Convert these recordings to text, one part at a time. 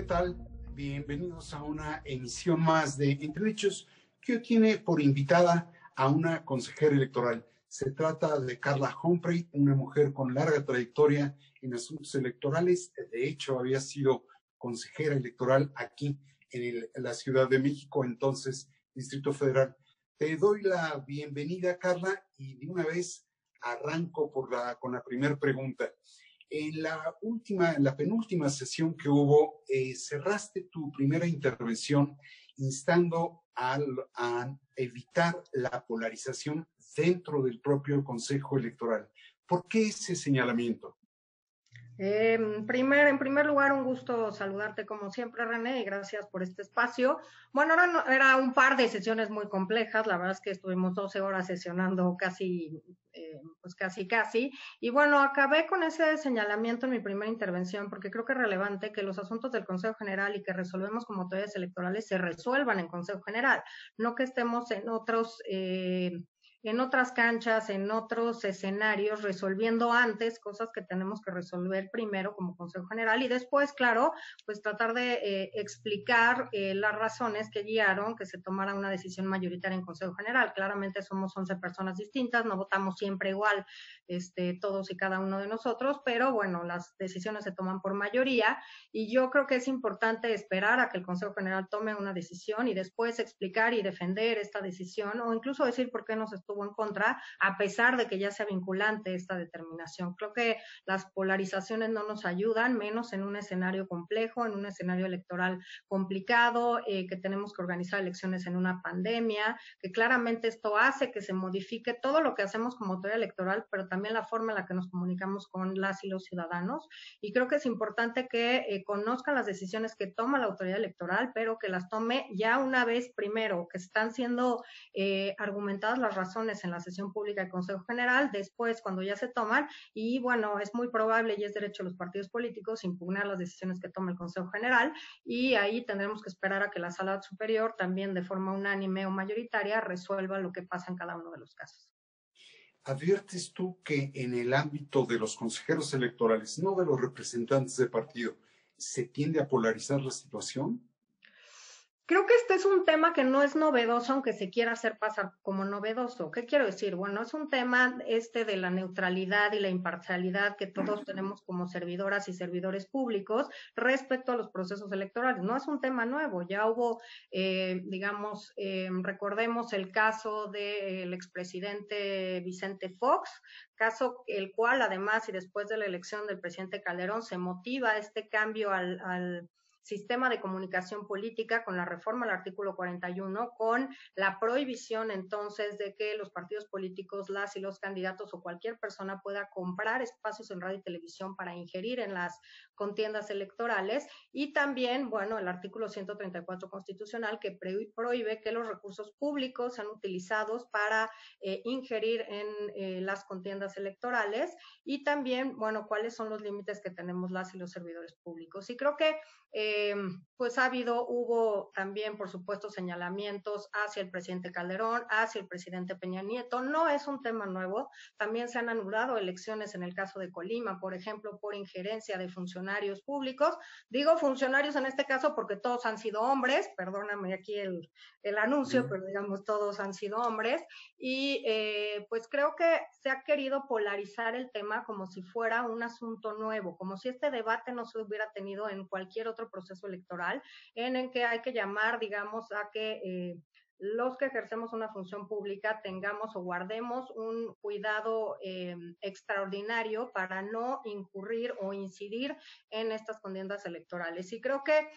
tal? Bienvenidos a una emisión más de Entre Hechos, que hoy tiene por invitada a una consejera electoral. Se trata de Carla Humphrey, una mujer con larga trayectoria en asuntos electorales. De hecho, había sido consejera electoral aquí en la Ciudad de México, entonces Distrito Federal. Te doy la bienvenida, Carla, y de una vez arranco con la primera pregunta. En la penúltima sesión que hubo, cerraste tu primera intervención instando a evitar la polarización dentro del propio Consejo Electoral. ¿Por qué ese señalamiento? En primer lugar, un gusto saludarte como siempre, René, y gracias por este espacio. Bueno, era un par de sesiones muy complejas, la verdad es que estuvimos 12 horas sesionando casi, casi. Y bueno, acabé con ese señalamiento en mi primera intervención porque creo que es relevante que los asuntos del Consejo General y que resolvemos como autoridades electorales se resuelvan en Consejo General, no que estemos en otras canchas, en otros escenarios, resolviendo antes cosas que tenemos que resolver primero como Consejo General y después, claro, pues tratar de explicar las razones que guiaron que se tomara una decisión mayoritaria en Consejo General. Claramente somos 11 personas distintas, no votamos siempre igual todos y cada uno de nosotros, pero bueno, las decisiones se toman por mayoría y yo creo que es importante esperar a que el Consejo General tome una decisión y después explicar y defender esta decisión o incluso decir por qué nos estuvo en contra, a pesar de que ya sea vinculante esta determinación. Creo que las polarizaciones no nos ayudan, menos en un escenario complejo, en un escenario electoral complicado, que tenemos que organizar elecciones en una pandemia, que claramente esto hace que se modifique todo lo que hacemos como autoridad electoral, pero también la forma en la que nos comunicamos con las y los ciudadanos. Y creo que es importante que conozcan las decisiones que toma la autoridad electoral, pero que las tome ya una vez primero, que están siendo argumentadas las razones en la sesión pública del Consejo General, después cuando ya se toman, y bueno, es muy probable y es derecho de los partidos políticos impugnar las decisiones que toma el Consejo General, y ahí tendremos que esperar a que la Sala Superior también de forma unánime o mayoritaria resuelva lo que pasa en cada uno de los casos. ¿Adviertes tú que en el ámbito de los consejeros electorales, no de los representantes de partido, se tiende a polarizar la situación? Creo que este es un tema que no es novedoso, aunque se quiera hacer pasar como novedoso. ¿Qué quiero decir? Bueno, es un tema de la neutralidad y la imparcialidad que todos tenemos como servidoras y servidores públicos respecto a los procesos electorales. No es un tema nuevo, ya hubo, recordemos el caso del expresidente Vicente Fox, caso el cual además y después de la elección del presidente Calderón se motiva este cambio al sistema de comunicación política con la reforma al artículo 41, con la prohibición entonces de que los partidos políticos, las y los candidatos o cualquier persona pueda comprar espacios en radio y televisión para ingerir en las contiendas electorales y también, bueno, el artículo 134 constitucional que prohíbe que los recursos públicos sean utilizados para ingerir en las contiendas electorales y también, bueno, cuáles son los límites que tenemos las y los servidores públicos. Y creo que pues hubo también, por supuesto, señalamientos hacia el presidente Calderón, hacia el presidente Peña Nieto. No es un tema nuevo. También se han anulado elecciones en el caso de Colima, por ejemplo, por injerencia de funcionarios públicos. Digo funcionarios en este caso porque todos han sido hombres, perdóname aquí el anuncio, pero digamos todos han sido hombres. Y pues creo que se ha querido polarizar el tema como si fuera un asunto nuevo, como si este debate no se hubiera tenido en cualquier otro proceso electoral en el que hay que llamar, digamos, a que los que ejercemos una función pública tengamos o guardemos un cuidado extraordinario para no incurrir o incidir en estas contiendas electorales. Y creo que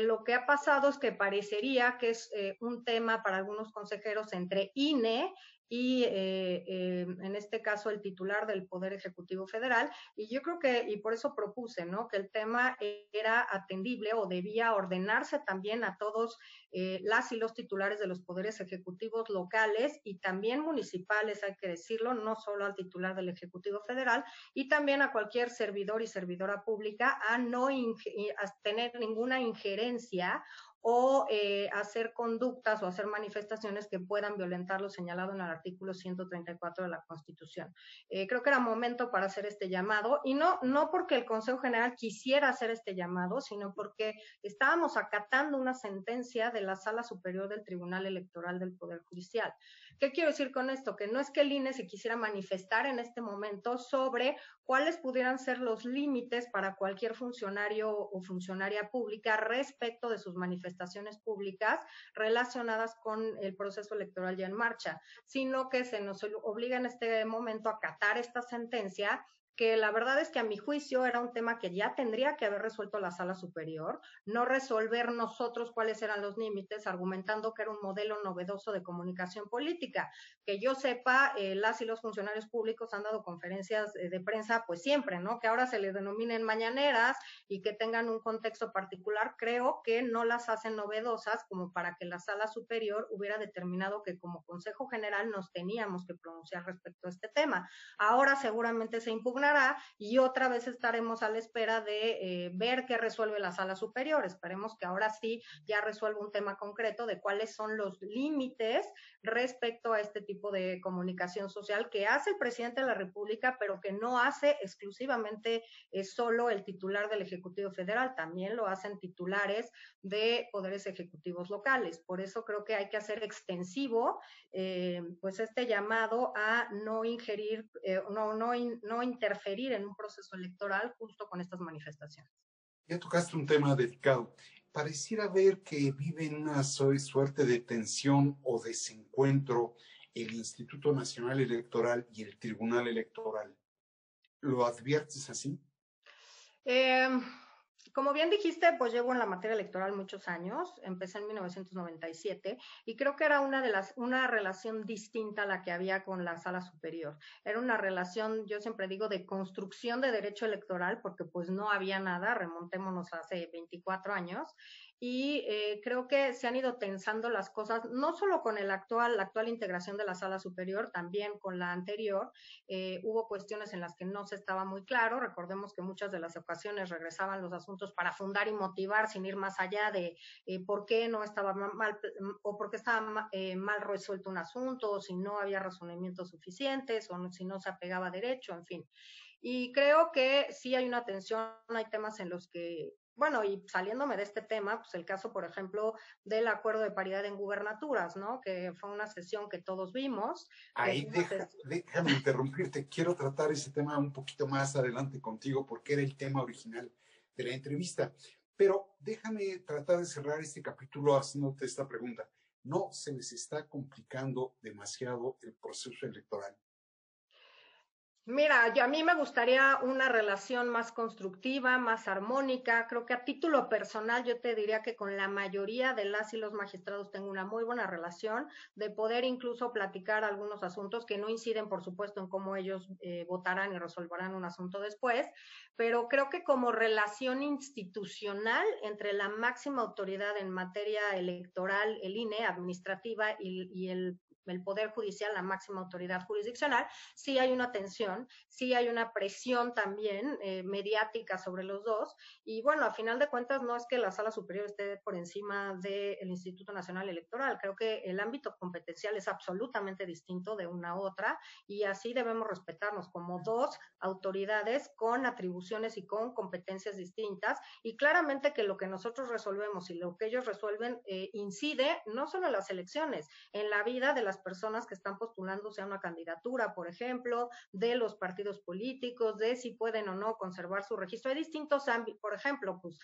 lo que ha pasado es que parecería que es un tema para algunos consejeros entre INE y en este caso el titular del Poder Ejecutivo Federal, y yo creo que, y por eso propuse, ¿no?, que el tema era atendible o debía ordenarse también a todos las y los titulares de los poderes ejecutivos locales y también municipales, hay que decirlo, no solo al titular del Ejecutivo Federal, y también a cualquier servidor y servidora pública a no a tener ninguna injerencia o hacer conductas o hacer manifestaciones que puedan violentar lo señalado en el artículo 134 de la Constitución. Creo que era momento para hacer este llamado, y no porque el Consejo General quisiera hacer este llamado, sino porque estábamos acatando una sentencia de la Sala Superior del Tribunal Electoral del Poder Judicial. ¿Qué quiero decir con esto? Que no es que el INE se quisiera manifestar en este momento sobre cuáles pudieran ser los límites para cualquier funcionario o funcionaria pública respecto de sus manifestaciones públicas relacionadas con el proceso electoral ya en marcha, sino que se nos obliga en este momento a acatar esta sentencia, que la verdad es que a mi juicio era un tema que ya tendría que haber resuelto la Sala Superior, no resolver nosotros cuáles eran los límites, argumentando que era un modelo novedoso de comunicación política. Que yo sepa, las y los funcionarios públicos han dado conferencias de prensa, pues siempre, ¿no? Que ahora se les denominen mañaneras y que tengan un contexto particular, creo que no las hacen novedosas como para que la Sala Superior hubiera determinado que como Consejo General nos teníamos que pronunciar respecto a este tema. Ahora seguramente se impugna y otra vez estaremos a la espera de ver qué resuelve la Sala Superior. Esperemos que ahora sí ya resuelva un tema concreto de cuáles son los límites respecto a este tipo de comunicación social que hace el presidente de la República, pero que no hace exclusivamente solo el titular del Ejecutivo Federal, también lo hacen titulares de poderes ejecutivos locales. Por eso creo que hay que hacer extensivo pues este llamado a no ingerir, no interferir en un proceso electoral justo con estas manifestaciones. Ya tocaste un tema delicado. Pareciera ver que vive en una suerte de tensión o desencuentro el Instituto Nacional Electoral y el Tribunal Electoral. ¿Lo adviertes así? Como bien dijiste, pues llevo en la materia electoral muchos años, empecé en 1997 y creo que era una relación distinta a la que había con la Sala Superior. Era una relación, yo siempre digo, de construcción de derecho electoral, porque pues no había nada, remontémonos hace 24 años, y creo que se han ido tensando las cosas, no solo con la actual integración de la Sala Superior, también con la anterior. Hubo cuestiones en las que no se estaba muy claro. Recordemos que muchas de las ocasiones regresaban los asuntos para fundar y motivar sin ir más allá de por qué no estaba mal o por qué estaba mal resuelto un asunto, o si no había razonamientos suficientes, o no, si no se apegaba a derecho, en fin. Y creo que sí hay una tensión, hay temas en los que, bueno, y saliéndome de este tema, pues el caso, por ejemplo, del acuerdo de paridad en gubernaturas, ¿no? Que fue una sesión que todos vimos. Ahí déjame interrumpirte. Quiero tratar ese tema un poquito más adelante contigo porque era el tema original de la entrevista. Pero déjame tratar de cerrar este capítulo haciéndote esta pregunta. ¿No se les está complicando demasiado el proceso electoral? Mira, a mí me gustaría una relación más constructiva, más armónica. Creo que a título personal yo te diría que con la mayoría de las y los magistrados tengo una muy buena relación, de poder incluso platicar algunos asuntos que no inciden, por supuesto, en cómo ellos votarán y resolverán un asunto después, pero creo que como relación institucional entre la máxima autoridad en materia electoral, el INE, administrativa, y el Poder Judicial, la máxima autoridad jurisdiccional, sí hay una tensión, sí hay una presión también mediática sobre los dos. Y bueno, a final de cuentas no es que la Sala Superior esté por encima del Instituto Nacional Electoral. Creo que el ámbito competencial es absolutamente distinto de una a otra y así debemos respetarnos como dos autoridades con atribuciones y con competencias distintas. Y claramente que lo que nosotros resolvemos y lo que ellos resuelven incide no solo en las elecciones, en la vida de las personas que están postulándose a una candidatura, por ejemplo, de los partidos políticos, de si pueden o no conservar su registro. Hay distintos ámbitos, por ejemplo, pues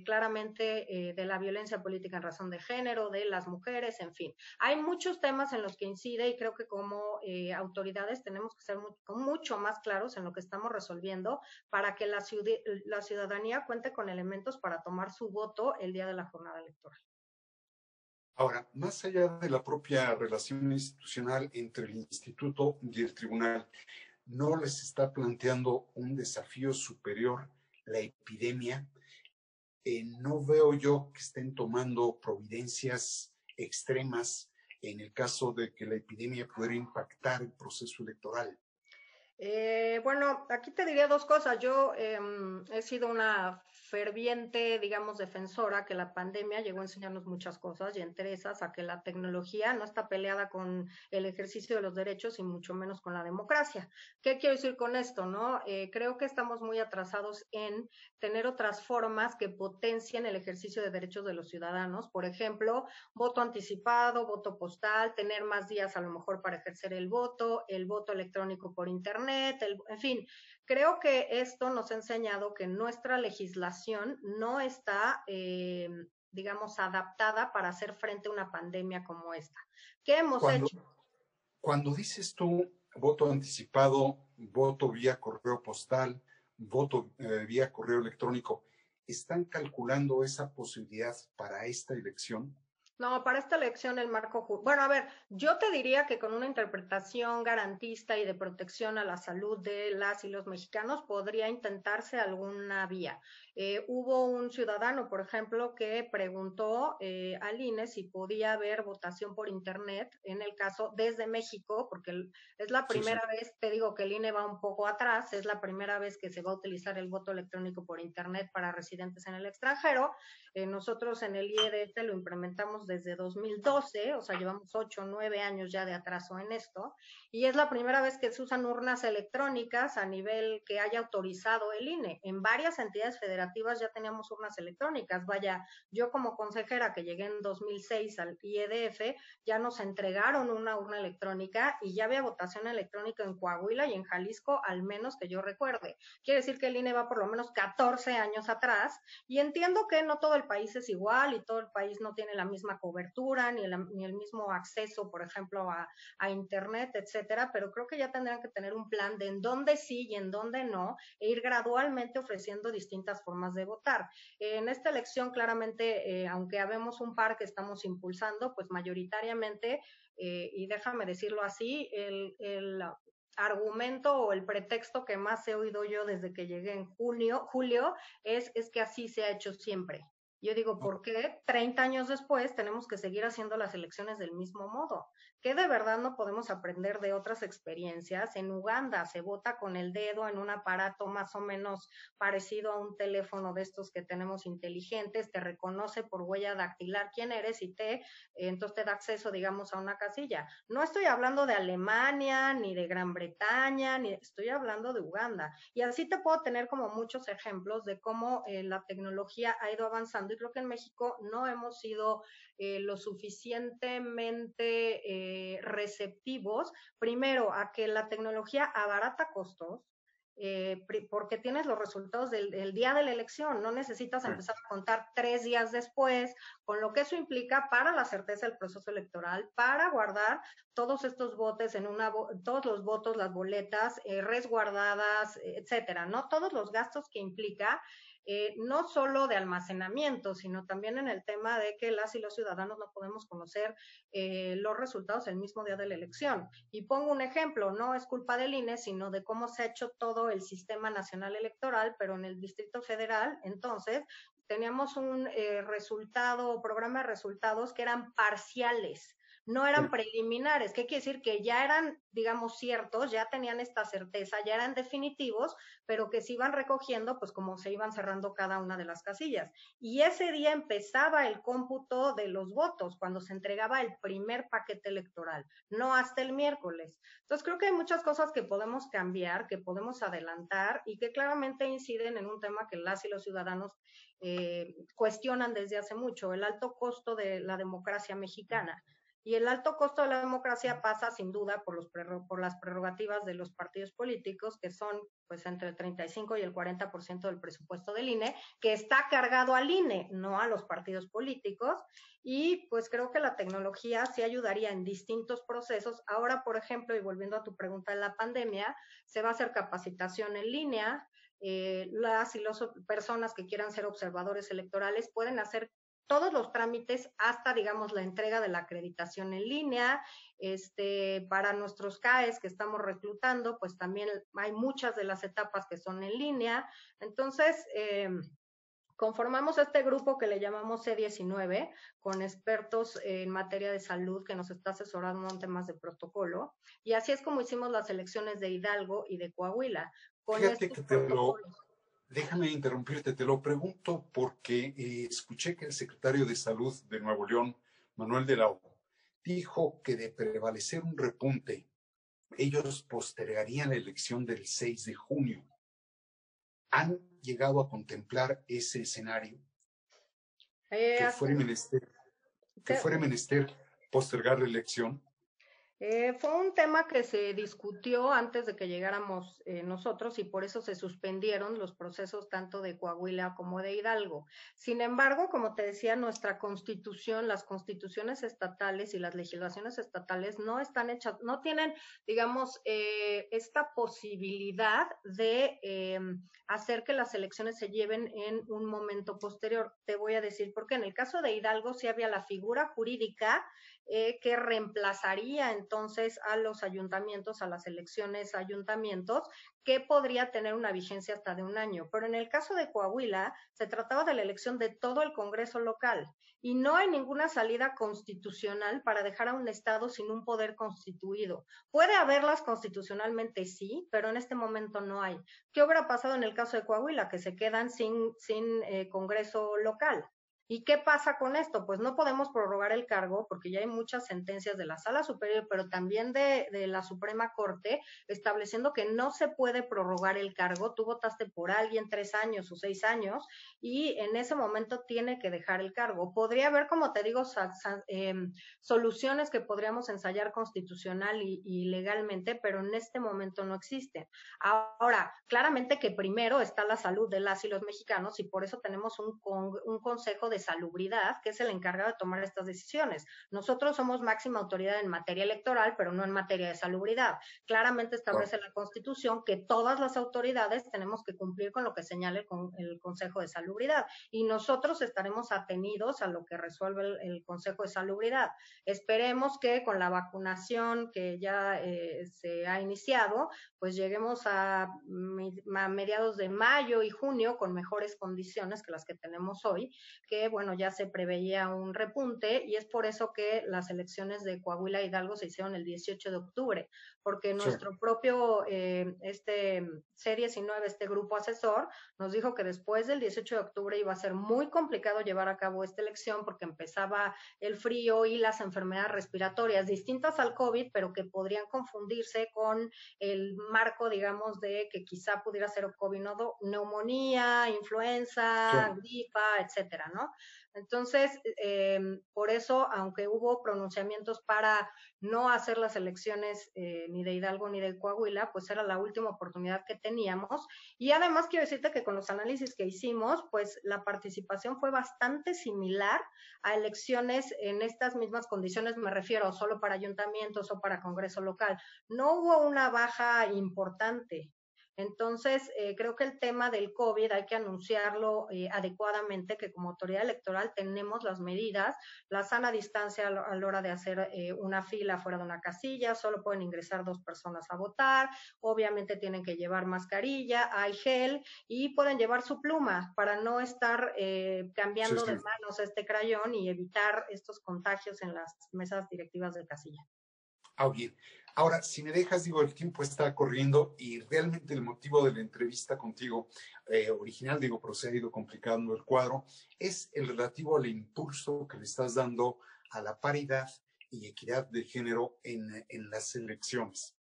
claramente de la violencia política en razón de género, de las mujeres, en fin. Hay muchos temas en los que incide y creo que como autoridades tenemos que ser mucho más claros en lo que estamos resolviendo para que la ciudadanía cuente con elementos para tomar su voto el día de la jornada electoral. Ahora, más allá de la propia relación institucional entre el instituto y el tribunal, ¿no les está planteando un desafío superior la epidemia? No veo yo que estén tomando providencias extremas en el caso de que la epidemia pudiera impactar el proceso electoral. Bueno, aquí te diría dos cosas. Yo he sido una ferviente, digamos, defensora que la pandemia llegó a enseñarnos muchas cosas y entre esas a que la tecnología no está peleada con el ejercicio de los derechos y mucho menos con la democracia. ¿Qué quiero decir con esto, no? Creo que estamos muy atrasados en tener otras formas que potencien el ejercicio de derechos de los ciudadanos. Por ejemplo, voto anticipado, voto postal, tener más días a lo mejor para ejercer el voto electrónico por internet, en fin, creo que esto nos ha enseñado que nuestra legislación no está, digamos, adaptada para hacer frente a una pandemia como esta. ¿Qué hemos Cuando, hecho? cuando dices tú voto anticipado, voto vía correo postal, voto vía correo electrónico, ¿están calculando esa posibilidad para esta elección? No, para esta elección el marco, bueno, a ver, yo te diría que con una interpretación garantista y de protección a la salud de las y los mexicanos podría intentarse alguna vía. Hubo un ciudadano, por ejemplo, que preguntó al INE si podía haber votación por internet, en el caso desde México, porque es la Sí, sí. primera vez, te digo que el INE va un poco atrás, es la primera vez que se va a utilizar el voto electrónico por internet para residentes en el extranjero. Nosotros en el IEDF lo implementamos desde 2012, o sea, llevamos 8 o 9 años ya de atraso en esto, y es la primera vez que se usan urnas electrónicas a nivel que haya autorizado el INE. En varias entidades federativas ya teníamos urnas electrónicas. Vaya, yo como consejera que llegué en 2006 al IEDF, ya nos entregaron una urna electrónica y ya había votación electrónica en Coahuila y en Jalisco, al menos que yo recuerde. Quiere decir que el INE va por lo menos 14 años atrás y entiendo que no todo el país es igual y todo el país no tiene la misma cobertura ni el mismo acceso, por ejemplo, a Internet, etcétera, pero creo que ya tendrán que tener un plan de en dónde sí y en dónde no e ir gradualmente ofreciendo distintas formas de votar. En esta elección, claramente, aunque habemos un par que estamos impulsando, pues mayoritariamente, y déjame decirlo así, el argumento o el pretexto que más he oído yo desde que llegué en julio, es que así se ha hecho siempre. Yo digo, ¿por qué 30 años después tenemos que seguir haciendo las elecciones del mismo modo? ¿Que de verdad no podemos aprender de otras experiencias? En Uganda se vota con el dedo en un aparato más o menos parecido a un teléfono de estos que tenemos inteligentes, te reconoce por huella dactilar quién eres y entonces te da acceso, digamos, a una casilla. No estoy hablando de Alemania, ni de Gran Bretaña, ni estoy hablando de Uganda. Y así te puedo tener como muchos ejemplos de cómo la tecnología ha ido avanzando y creo que en México no hemos sido lo suficientemente receptivos, primero, a que la tecnología abarata costos, porque tienes los resultados del día de la elección, no necesitas empezar a contar 3 días después, con lo que eso implica para la certeza del proceso electoral, para guardar todos estos votos todos los votos, las boletas resguardadas, etcétera, ¿no? Todos los gastos que implica, no solo de almacenamiento, sino también en el tema de que las y los ciudadanos no podemos conocer los resultados el mismo día de la elección. Y pongo un ejemplo, no es culpa del INE, sino de cómo se ha hecho todo el sistema nacional electoral, pero en el Distrito Federal, entonces, teníamos un programa de resultados que eran parciales, no eran preliminares. ¿Qué quiere decir? Que ya eran, digamos, ciertos, ya tenían esta certeza, ya eran definitivos, pero que se iban recogiendo, pues como se iban cerrando cada una de las casillas. Y ese día empezaba el cómputo de los votos, cuando se entregaba el primer paquete electoral, no hasta el miércoles. Entonces creo que hay muchas cosas que podemos cambiar, que podemos adelantar y que claramente inciden en un tema que las y los ciudadanos cuestionan desde hace mucho, el alto costo de la democracia mexicana. Y el alto costo de la democracia pasa sin duda por las prerrogativas de los partidos políticos, que son pues entre el 35 y el 40% del presupuesto del INE, que está cargado al INE, no a los partidos políticos. Y pues creo que la tecnología sí ayudaría en distintos procesos. Ahora, por ejemplo, y volviendo a tu pregunta de la pandemia, se va a hacer capacitación en línea, las y las personas que quieran ser observadores electorales pueden hacer todos los trámites hasta, digamos, la entrega de la acreditación en línea. Para nuestros CAES que estamos reclutando, pues también hay muchas de las etapas que son en línea. Entonces, Conformamos este grupo que le llamamos C19, con expertos en materia de salud que nos está asesorando en temas de protocolo, y así es como hicimos las elecciones de Hidalgo y de Coahuila, con Fíjate estos que protocolos. déjame interrumpirte, te lo pregunto porque escuché que el secretario de Salud de Nuevo León, Manuel de la O, dijo que de prevalecer un repunte, ellos postergarían la elección del 6 de junio. ¿Han llegado a contemplar ese escenario? Que Hace, fuera menester, que te, fuera menester postergar la elección. Fue un tema que se discutió antes de que llegáramos nosotros y por eso se suspendieron los procesos tanto de Coahuila como de Hidalgo. Sin embargo, como te decía, nuestra constitución, las constituciones estatales y las legislaciones estatales no están hechas, no tienen, digamos, esta posibilidad de hacer que las elecciones se lleven en un momento posterior. Te voy a decir por qué. En el caso de Hidalgo sí había la figura jurídica que reemplazaría entonces a los ayuntamientos, a las elecciones a ayuntamientos, que podría tener una vigencia hasta de un año. Pero en el caso de Coahuila, se trataba de la elección de todo el Congreso local y no hay ninguna salida constitucional para dejar a un Estado sin un poder constituido. Puede haberlas constitucionalmente, sí, pero en este momento no hay. ¿Qué hubiera pasado en el caso de Coahuila? Que se quedan sin Congreso local. ¿Y qué pasa con esto? Pues no podemos prorrogar el cargo porque ya hay muchas sentencias de la Sala Superior, pero también de la Suprema Corte, estableciendo que no se puede prorrogar el cargo. Tú votaste por alguien 3 años o 6 años y en ese momento tiene que dejar el cargo. Podría haber, como te digo, soluciones que podríamos ensayar constitucional y legalmente, pero en este momento no existen. Ahora, claramente que primero está la salud de las y los mexicanos y por eso tenemos un consejo de salubridad que es el encargado de tomar estas decisiones. Nosotros somos máxima autoridad en materia electoral, pero no en materia de salubridad. Claramente establece la Constitución que todas las autoridades tenemos que cumplir con lo que señala el Consejo de Salubridad y nosotros estaremos atenidos a lo que resuelve el Consejo de Salubridad. Esperemos que con la vacunación que ya se ha iniciado, pues lleguemos a mediados de mayo y junio con mejores condiciones que las que tenemos hoy, que bueno, ya se preveía un repunte y es por eso que las elecciones de Coahuila e Hidalgo se hicieron el 18 de octubre, porque nuestro propio C19, este grupo asesor, nos dijo que después del 18 de octubre iba a ser muy complicado llevar a cabo esta elección porque empezaba el frío y las enfermedades respiratorias distintas al COVID, pero que podrían confundirse con el marco, digamos, de que quizá pudiera ser COVID, neumonía, influenza, gripa, etcétera, ¿no? Entonces, por eso, aunque hubo pronunciamientos para no hacer las elecciones ni de Hidalgo ni de Coahuila, pues era la última oportunidad que teníamos. Y además quiero decirte que con los análisis que hicimos, pues la participación fue bastante similar a elecciones en estas mismas condiciones, me refiero solo para ayuntamientos o para Congreso local. No hubo una baja importante. Entonces, creo que el tema del COVID hay que anunciarlo adecuadamente, que como autoridad electoral tenemos las medidas, la sana distancia a la hora de hacer una fila fuera de una casilla, solo pueden ingresar 2 personas a votar, obviamente tienen que llevar mascarilla, hay gel y pueden llevar su pluma para no estar cambiando de manos este crayón y evitar estos contagios en las mesas directivas de casilla. Bien. Ahora, si me dejas, digo, el tiempo está corriendo y realmente el motivo de la entrevista contigo original, digo, pero se ha ido complicando el cuadro, es el relativo al impulso que le estás dando a la paridad y equidad de género en las elecciones.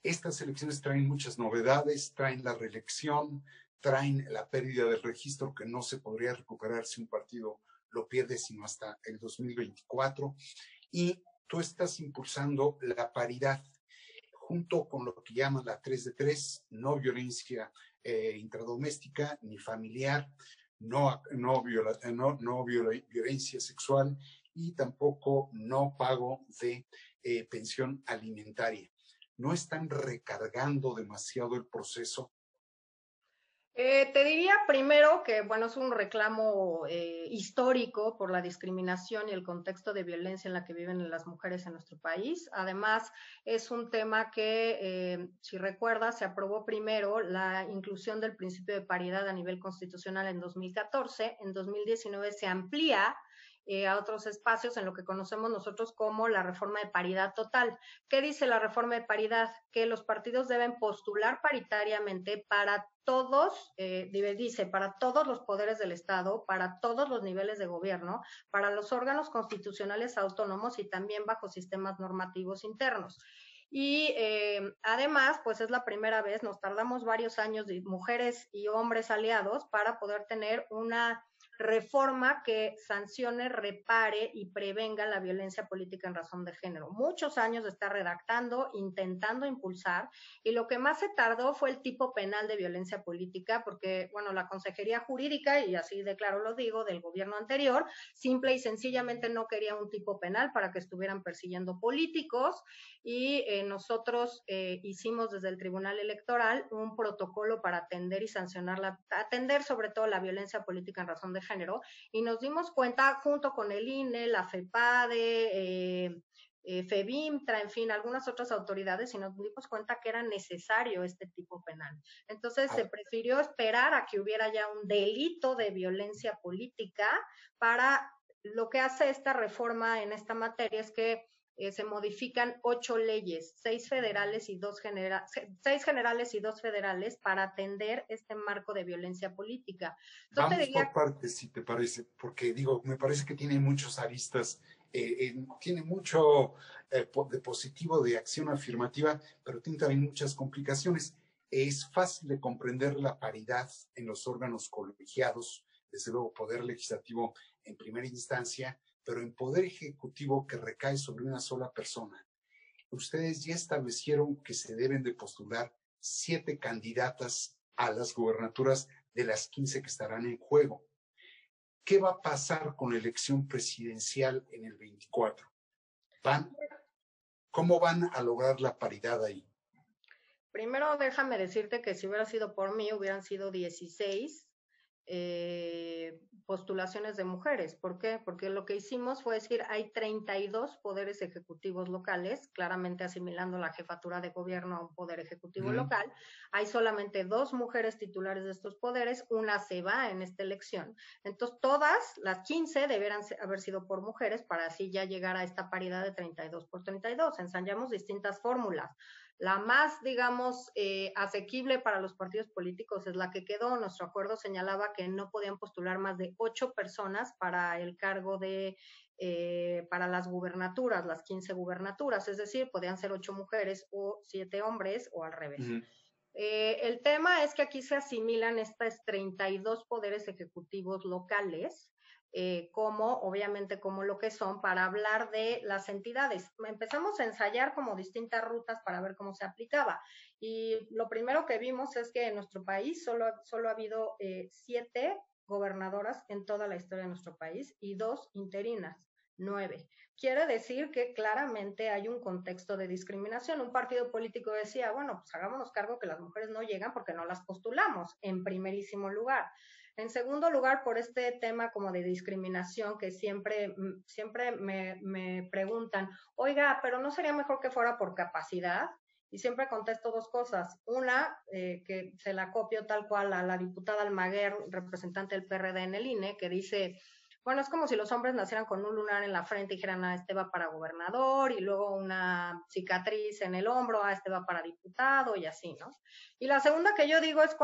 Estas elecciones traen muchas novedades, traen la reelección, traen la pérdida del registro que no se podría recuperar si un partido lo pierde sino hasta el 2024 y tú estás impulsando la paridad junto con lo que llaman la 3 de 3, no violencia intradoméstica ni familiar, violencia sexual y tampoco no pago de pensión alimentaria. ¿No están recargando demasiado el proceso? Te diría primero que, bueno, es un reclamo histórico por la discriminación y el contexto de violencia en la que viven las mujeres en nuestro país. Además, es un tema que, si recuerdas, se aprobó primero la inclusión del principio de paridad a nivel constitucional en 2014. En 2019 se amplía a otros espacios en lo que conocemos nosotros como la reforma de paridad total. ¿Qué dice la reforma de paridad? Que los partidos deben postular paritariamente para todos, dice, para todos los poderes del Estado, para todos los niveles de gobierno, para los órganos constitucionales autónomos y también bajo sistemas normativos internos. Y además, pues es la primera vez, nos tardamos varios años de mujeres y hombres aliados para poder tener una reforma que sancione, repare y prevenga la violencia política en razón de género. Muchos años de estar redactando, intentando impulsar, y lo que más se tardó fue el tipo penal de violencia política, porque, bueno, la Consejería Jurídica, y así de claro lo digo, del gobierno anterior, simple y sencillamente no quería un tipo penal para que estuvieran persiguiendo políticos, y nosotros hicimos desde el Tribunal Electoral un protocolo para atender y sancionar, atender sobre todo la violencia política en razón de género, y nos dimos cuenta junto con el INE, la FEPADE, FEBIMTRA, en fin, algunas otras autoridades, y nos dimos cuenta que era necesario este tipo penal. Entonces se prefirió esperar a que hubiera ya un delito de violencia política para lo que hace esta reforma en esta materia es que se modifican 8 leyes, 6 generales y 2 federales para atender este marco de violencia política. Entonces, Vamos por partes, si te parece, porque digo, me parece que tiene muchos aristas, tiene mucho de positivo, de acción afirmativa, pero tiene también muchas complicaciones. Es fácil de comprender la paridad en los órganos colegiados, desde luego poder legislativo en primera instancia, pero en poder ejecutivo que recae sobre una sola persona. Ustedes ya establecieron que se deben de postular 7 candidatas a las gubernaturas de las 15 que estarán en juego. ¿Qué va a pasar con la elección presidencial en el 24? ¿Cómo van a lograr la paridad ahí? Primero déjame decirte que si hubiera sido por mí, hubieran sido 16 postulaciones de mujeres. ¿Por qué? Porque lo que hicimos fue decir, hay 32 poderes ejecutivos locales, claramente asimilando la jefatura de gobierno a un poder ejecutivo local. Hay solamente 2 mujeres titulares de estos poderes, una se va en esta elección. Entonces, todas las 15 deberán haber sido por mujeres para así ya llegar a esta paridad de 32 por 32. Ensayamos distintas fórmulas. La más, digamos, asequible para los partidos políticos es la que quedó. Nuestro acuerdo señalaba que no podían postular más de 8 personas para el cargo de, para las gubernaturas, las 15 gubernaturas, es decir, podían ser 8 mujeres o 7 hombres o al revés. El tema es que aquí se asimilan estas 32 poderes ejecutivos locales, obviamente como lo que son, para hablar de las entidades. Empezamos a ensayar como distintas rutas para ver cómo se aplicaba. Y lo primero que vimos es que en nuestro país solo ha habido 7 gobernadoras en toda la historia de nuestro país y 2 interinas, 9. Quiere decir que claramente hay un contexto de discriminación. Un partido político decía, bueno, pues hagámonos cargo que las mujeres no llegan porque no las postulamos, en primerísimo lugar. En segundo lugar, por este tema como de discriminación que siempre me preguntan, oiga, pero ¿no sería mejor que fuera por capacidad? Y siempre contesto 2 cosas. Una, que se la copio tal cual a la diputada Almaguer, representante del PRD en el INE, que dice, bueno, es como si los hombres nacieran con un lunar en la frente y dijeran, este va para gobernador, y luego una cicatriz en el hombro, este va para diputado, y así, ¿no? Y la segunda que yo digo es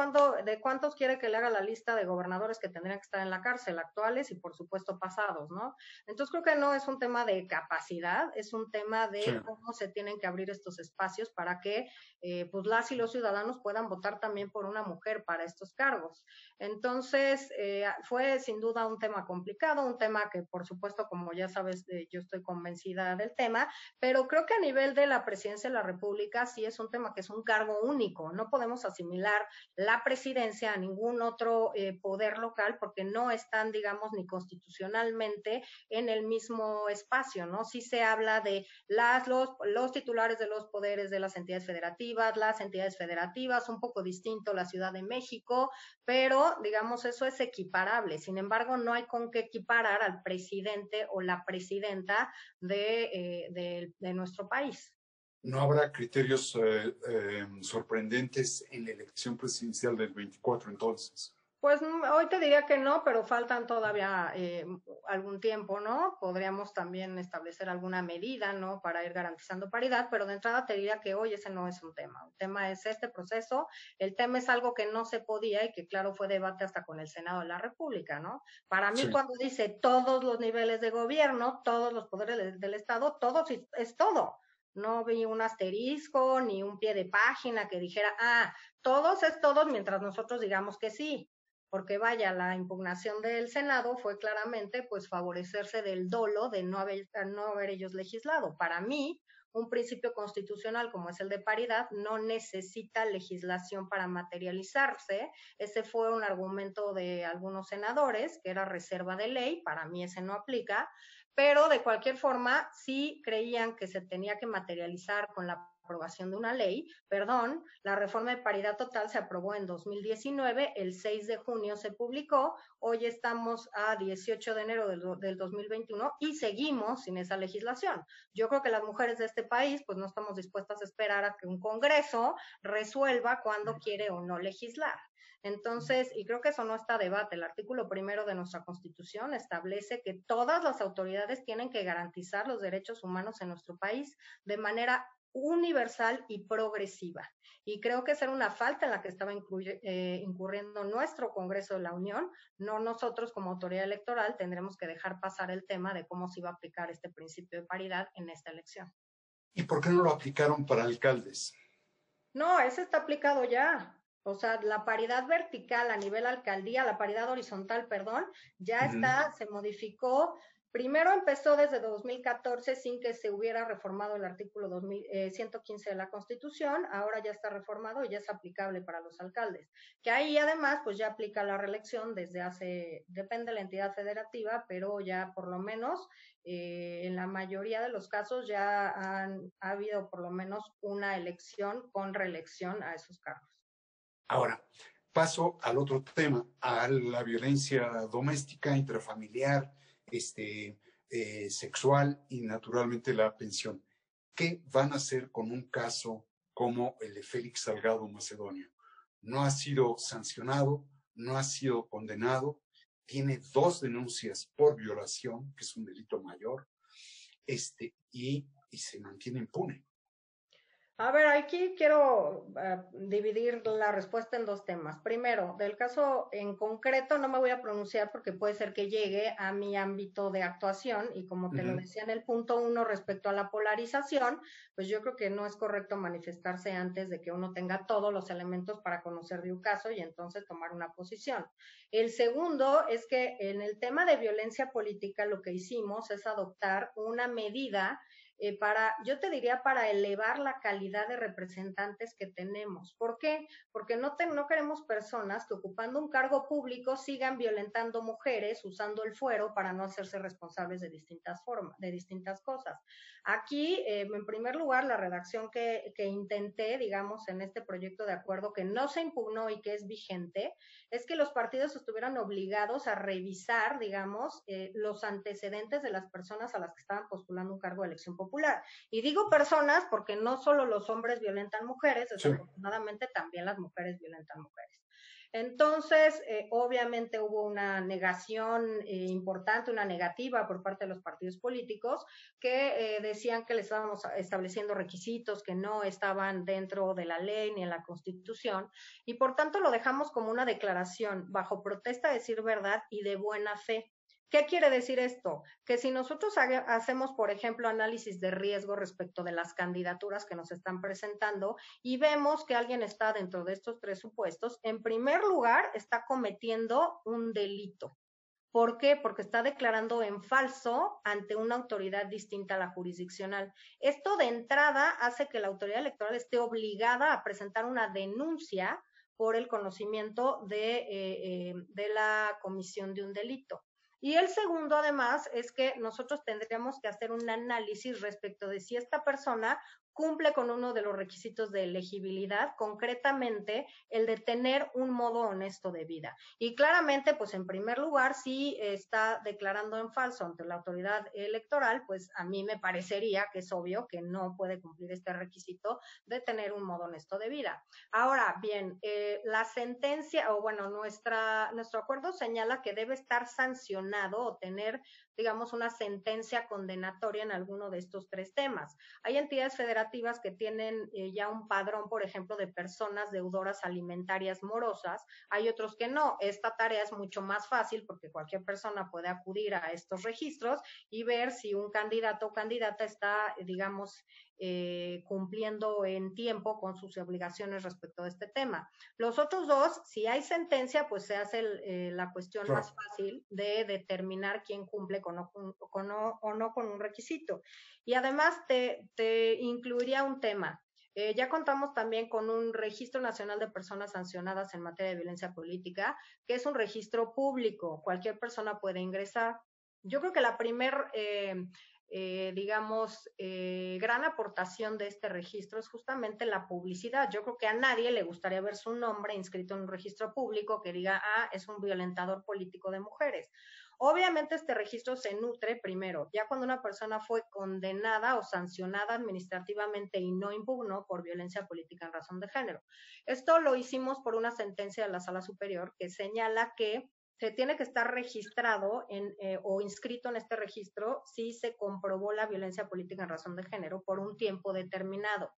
de cuántos quiere que le haga la lista de gobernadores que tendrían que estar en la cárcel, actuales y por supuesto pasados, ¿no? Entonces creo que no es un tema de capacidad, es un tema de cómo se tienen que abrir estos espacios para que pues las y los ciudadanos puedan votar también por una mujer para estos cargos. Entonces fue sin duda un tema complicado. Senado, un tema que por supuesto, como ya sabes, yo estoy convencida del tema, pero creo que a nivel de la presidencia de la República sí es un tema que es un cargo único, no podemos asimilar la presidencia a ningún otro poder local porque no están, digamos, ni constitucionalmente en el mismo espacio, ¿no? Sí se habla de los titulares de los poderes de las entidades federativas, un poco distinto la Ciudad de México, pero digamos eso es equiparable. Sin embargo, no hay con qué equiparar al presidente o la presidenta de nuestro país. ¿No habrá criterios sorprendentes en la elección presidencial del 24 entonces? Pues hoy te diría que no, pero faltan todavía algún tiempo, ¿no? Podríamos también establecer alguna medida, ¿no? Para ir garantizando paridad, pero de entrada te diría que hoy ese no es un tema. El tema es este proceso. El tema es algo que no se podía y que, claro, fue debate hasta con el Senado de la República, ¿no? Para mí, Sí. cuando dice todos los niveles de gobierno, todos los poderes del Estado, todo es todo. No vi un asterisco ni un pie de página que dijera, todos es todos mientras nosotros digamos que sí. Porque vaya, la impugnación del Senado fue claramente pues favorecerse del dolo de no haber ellos legislado. Para mí, un principio constitucional como es el de paridad no necesita legislación para materializarse. Ese fue un argumento de algunos senadores, que era reserva de ley, para mí ese no aplica, pero de cualquier forma sí creían que se tenía que materializar con la aprobación de una ley, la reforma de paridad total se aprobó en 2019, el 6 de junio se publicó, hoy estamos a 18 de enero del 2021 y seguimos sin esa legislación. Yo creo que las mujeres de este país pues no estamos dispuestas a esperar a que un Congreso resuelva cuándo quiere o no legislar. Entonces, y creo que eso no está a debate, el artículo 1 de nuestra Constitución establece que todas las autoridades tienen que garantizar los derechos humanos en nuestro país de manera universal y progresiva. Y creo que esa era una falta en la que estaba incurriendo nuestro Congreso de la Unión. No nosotros como autoridad electoral tendremos que dejar pasar el tema de cómo se iba a aplicar este principio de paridad en esta elección. ¿Y por qué no lo aplicaron para alcaldes? No, ese está aplicado ya. O sea, la paridad vertical a nivel alcaldía, la paridad horizontal, perdón, ya está, se modificó. Primero empezó desde 2014 sin que se hubiera reformado el artículo 115 de la Constitución, ahora ya está reformado y ya es aplicable para los alcaldes. Que ahí además pues ya aplica la reelección depende de la entidad federativa, pero ya por lo menos en la mayoría de los casos ya ha habido por lo menos una elección con reelección a esos cargos. Ahora, paso al otro tema, a la violencia doméstica, intrafamiliar, sexual y naturalmente la pensión. ¿Qué van a hacer con un caso como el de Félix Salgado Macedonio? No ha sido sancionado, no ha sido condenado, tiene 2 denuncias por violación, que es un delito mayor, y se mantiene impune. A ver, aquí quiero dividir la respuesta en 2 temas. Primero, del caso en concreto no me voy a pronunciar porque puede ser que llegue a mi ámbito de actuación y como te lo decía en el punto 1 respecto a la polarización, pues yo creo que no es correcto manifestarse antes de que uno tenga todos los elementos para conocer de un caso y entonces tomar una posición. El segundo es que en el tema de violencia política lo que hicimos es adoptar una medida yo te diría, para elevar la calidad de representantes que tenemos. ¿Por qué? Porque no queremos personas que ocupando un cargo público sigan violentando mujeres, usando el fuero para no hacerse responsables de distintas formas, de distintas cosas. Aquí, en primer lugar, la redacción que intenté, digamos, en este proyecto de acuerdo que no se impugnó y que es vigente, es que los partidos estuvieran obligados a revisar, digamos, los antecedentes de las personas a las que estaban postulando un cargo de elección popular. Y digo personas porque no solo los hombres violentan mujeres, desafortunadamente también las mujeres violentan mujeres. Entonces, obviamente hubo una negación importante, una negativa por parte de los partidos políticos que decían que les estábamos estableciendo requisitos que no estaban dentro de la ley ni en la Constitución y por tanto lo dejamos como una declaración bajo protesta de decir verdad y de buena fe. ¿Qué quiere decir esto? Que si nosotros hacemos, por ejemplo, análisis de riesgo respecto de las candidaturas que nos están presentando y vemos que alguien está dentro de estos 3 supuestos, en primer lugar está cometiendo un delito. ¿Por qué? Porque está declarando en falso ante una autoridad distinta a la jurisdiccional. Esto de entrada hace que la autoridad electoral esté obligada a presentar una denuncia por el conocimiento de la comisión de un delito. Y el segundo, además, es que nosotros tendríamos que hacer un análisis respecto de si esta persona cumple con uno de los requisitos de elegibilidad, concretamente el de tener un modo honesto de vida. Y claramente, pues en primer lugar, si está declarando en falso ante la autoridad electoral, pues a mí me parecería que es obvio que no puede cumplir este requisito de tener un modo honesto de vida. Ahora, bien, la sentencia, o bueno, nuestro acuerdo señala que debe estar sancionado o tener, digamos, una sentencia condenatoria en alguno de estos tres temas. Hay entidades federativas que tienen ya un padrón, por ejemplo, de personas deudoras alimentarias morosas. Hay otros que no. Esta tarea es mucho más fácil porque cualquier persona puede acudir a estos registros y ver si un candidato o candidata está, digamos, cumpliendo en tiempo con sus obligaciones respecto a este tema. Los otros dos, si hay sentencia, pues se hace la cuestión más fácil de determinar quién cumple o no con un requisito. Y además te incluiría un tema. Ya contamos también con un Registro Nacional de Personas Sancionadas en materia de violencia política, que es un registro público. Cualquier persona puede ingresar. Yo creo que la gran aportación de este registro es justamente la publicidad. Yo creo que a nadie le gustaría ver su nombre inscrito en un registro público que diga, es un violentador político de mujeres. Obviamente este registro se nutre primero, ya cuando una persona fue condenada o sancionada administrativamente y no impugnó por violencia política en razón de género. Esto lo hicimos por una sentencia de la Sala Superior que señala que se tiene que estar registrado o inscrito en este registro si se comprobó la violencia política en razón de género por un tiempo determinado.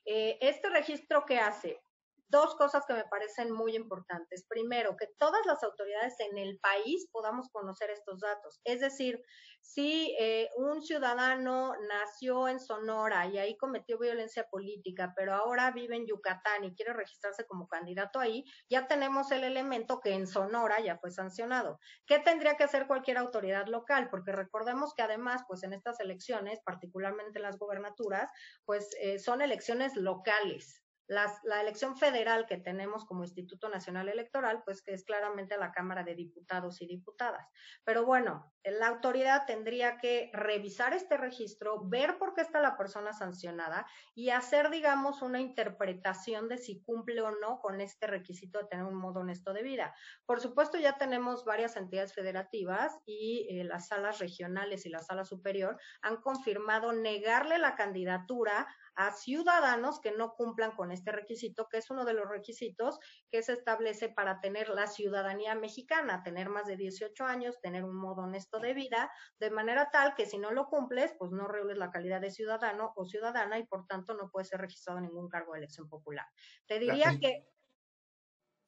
Este registro, ¿qué hace? Dos cosas que me parecen muy importantes. Primero, que todas las autoridades en el país podamos conocer estos datos. Es decir, si un ciudadano nació en Sonora y ahí cometió violencia política, pero ahora vive en Yucatán y quiere registrarse como candidato ahí, ya tenemos el elemento que en Sonora ya fue sancionado. ¿Qué tendría que hacer cualquier autoridad local? Porque recordemos que además, pues en estas elecciones, particularmente en las gobernaturas, pues son elecciones locales. La elección federal que tenemos como Instituto Nacional Electoral, pues que es claramente a la Cámara de Diputados y Diputadas. Pero bueno, la autoridad tendría que revisar este registro, ver por qué está la persona sancionada y hacer, digamos, una interpretación de si cumple o no con este requisito de tener un modo honesto de vida. Por supuesto, ya tenemos varias entidades federativas y las salas regionales y la sala superior han confirmado negarle la candidatura a ciudadanos que no cumplan con este requisito, que es uno de los requisitos que se establece para tener la ciudadanía mexicana, tener más de 18 años, tener un modo honesto de vida, de manera tal que si no lo cumples, pues no reúnes la calidad de ciudadano o ciudadana y por tanto no puedes ser registrado en ningún cargo de elección popular. Te diría que...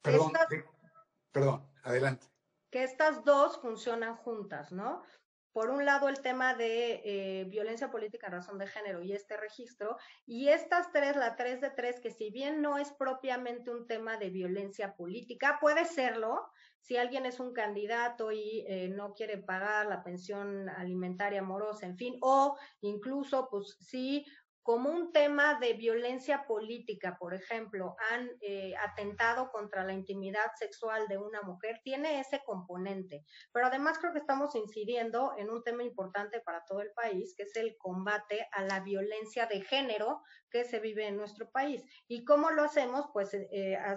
Perdón, adelante. Que estas dos funcionan juntas, ¿no? Por un lado, el tema de violencia política en razón de género y este registro, y estas tres, la 3 de 3, que si bien no es propiamente un tema de violencia política, puede serlo, si alguien es un candidato y no quiere pagar la pensión alimentaria morosa, en fin, o incluso, pues sí, como un tema de violencia política, por ejemplo, han atentado contra la intimidad sexual de una mujer, tiene ese componente. Pero además creo que estamos incidiendo en un tema importante para todo el país, que es el combate a la violencia de género que se vive en nuestro país. ¿Y cómo lo hacemos? Pues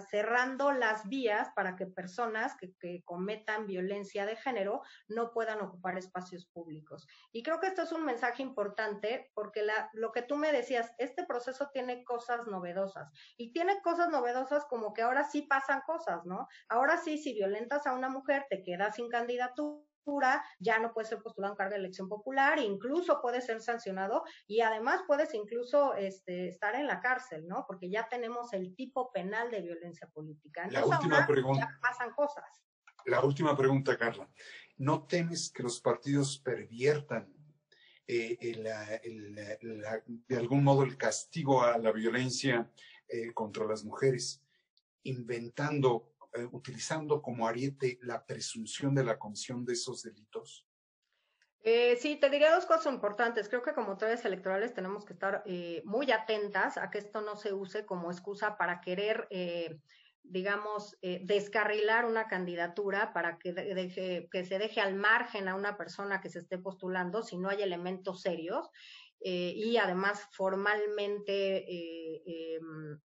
cerrando las vías para que personas que cometan violencia de género no puedan ocupar espacios públicos. Y creo que esto es un mensaje importante porque lo que tú me decías, este proceso tiene cosas novedosas y tiene cosas novedosas como que ahora sí pasan cosas, ¿no? Ahora sí, si violentas a una mujer, te quedas sin candidatura, ya no puedes ser postulado en cargo de elección popular, incluso puedes ser sancionado y además puedes incluso estar en la cárcel, ¿no? Porque ya tenemos el tipo penal de violencia política. Entonces, la última pregunta. Ya pasan cosas. La última pregunta, Carla. ¿No temes que los partidos perviertan de algún modo el castigo a la violencia contra las mujeres, inventando utilizando como ariete la presunción de la comisión de esos delitos? Sí, te diría dos cosas importantes. Creo que como autoridades electorales tenemos que estar muy atentas a que esto no se use como excusa para querer, digamos, descarrilar una candidatura para que se deje al margen a una persona que se esté postulando si no hay elementos serios. Y además formalmente,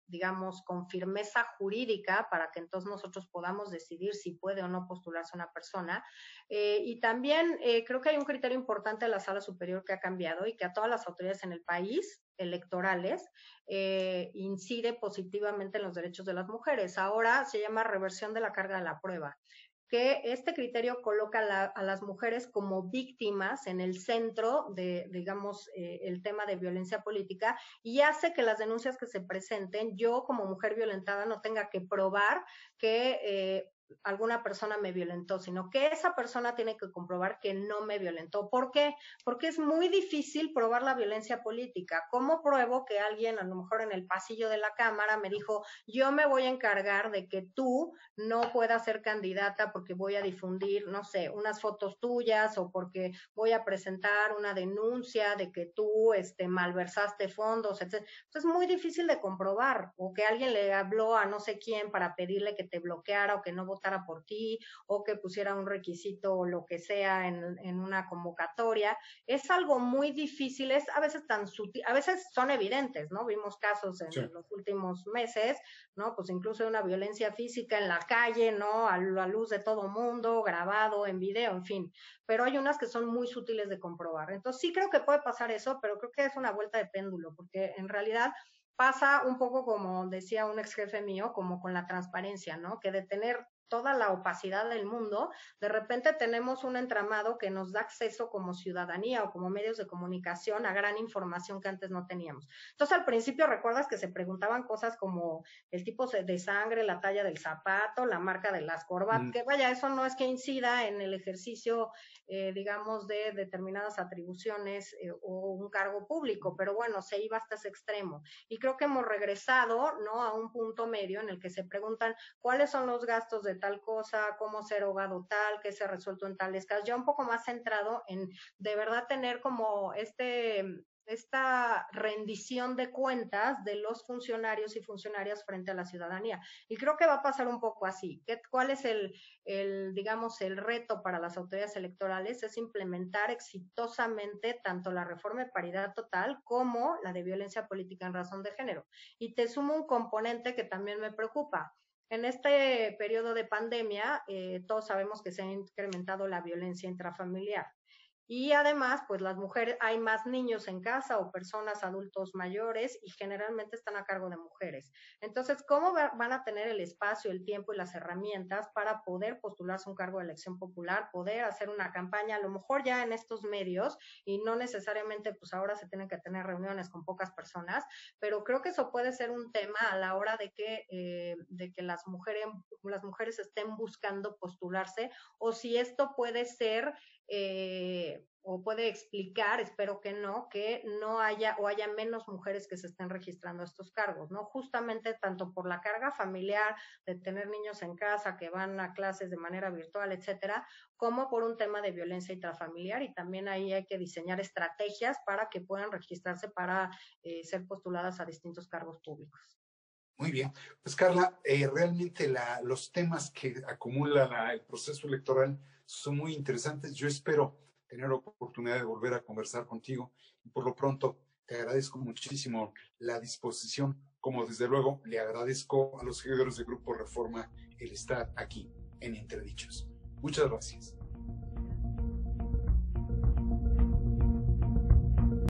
digamos, con firmeza jurídica para que entonces nosotros podamos decidir si puede o no postularse una persona. Y también creo que hay un criterio importante de la Sala Superior que ha cambiado y que a todas las autoridades en el país electorales incide positivamente en los derechos de las mujeres. Ahora se llama reversión de la carga de la prueba, que este criterio coloca a las mujeres como víctimas en el centro de, digamos, el tema de violencia política y hace que las denuncias que se presenten, yo como mujer violentada no tenga que probar que alguna persona me violentó, sino que esa persona tiene que comprobar que no me violentó. ¿Por qué? Porque es muy difícil probar la violencia política. ¿Cómo pruebo que alguien, a lo mejor en el pasillo de la Cámara, me dijo, yo me voy a encargar de que tú no puedas ser candidata porque voy a difundir, no sé, unas fotos tuyas o porque voy a presentar una denuncia de que tú malversaste fondos, etc.? Entonces es muy difícil de comprobar, o que alguien le habló a no sé quién para pedirle que te bloqueara o que no votara por ti, o que pusiera un requisito o lo que sea en una convocatoria. Es algo muy difícil, es a veces tan sutil, a veces son evidentes, ¿no? Vimos casos en los últimos meses, ¿no? Pues incluso de una violencia física en la calle, ¿no? A la luz de todo mundo, grabado, en video, en fin. Pero hay unas que son muy sutiles de comprobar. Entonces sí creo que puede pasar eso, pero creo que es una vuelta de péndulo, porque en realidad pasa un poco como decía un ex jefe mío, como con la transparencia, ¿no? Que de tener toda la opacidad del mundo, de repente tenemos un entramado que nos da acceso como ciudadanía o como medios de comunicación a gran información que antes no teníamos. Entonces, al principio, recuerdas que se preguntaban cosas como el tipo de sangre, la talla del zapato, la marca de las corbatas, que vaya, eso no es que incida en el ejercicio, digamos, de determinadas atribuciones o un cargo público, pero bueno, se iba hasta ese extremo. Y creo que hemos regresado, ¿no?, a un punto medio en el que se preguntan cuáles son los gastos de tal cosa, cómo ser abogado tal, qué se ha resuelto en tales casos, ya un poco más centrado en de verdad tener como esta rendición de cuentas de los funcionarios y funcionarias frente a la ciudadanía. Y creo que va a pasar un poco así. ¿Cuál es digamos, el reto para las autoridades electorales? Es implementar exitosamente tanto la reforma de paridad total como la de violencia política en razón de género. Y te sumo un componente que también me preocupa. En este periodo de pandemia, todos sabemos que se ha incrementado la violencia intrafamiliar. Y además, pues las mujeres, hay más niños en casa o personas adultos mayores y generalmente están a cargo de mujeres. Entonces, ¿cómo van a tener el espacio, el tiempo y las herramientas para poder postularse un cargo de elección popular, poder hacer una campaña, a lo mejor ya en estos medios, y no necesariamente, pues ahora se tienen que tener reuniones con pocas personas, pero creo que eso puede ser un tema a la hora de que las mujeres estén buscando postularse, o si esto puede ser o puede explicar, espero que no haya o haya menos mujeres que se estén registrando a estos cargos, ¿no? Justamente tanto por la carga familiar de tener niños en casa que van a clases de manera virtual, etcétera, como por un tema de violencia intrafamiliar, y también ahí hay que diseñar estrategias para que puedan registrarse para ser postuladas a distintos cargos públicos. Muy bien. Pues Carla, realmente los temas que acumula el proceso electoral son muy interesantes. Yo espero tener la oportunidad de volver a conversar contigo y por lo pronto te agradezco muchísimo la disposición, como desde luego le agradezco a los seguidores del Grupo Reforma el estar aquí en Entredichos. Muchas gracias.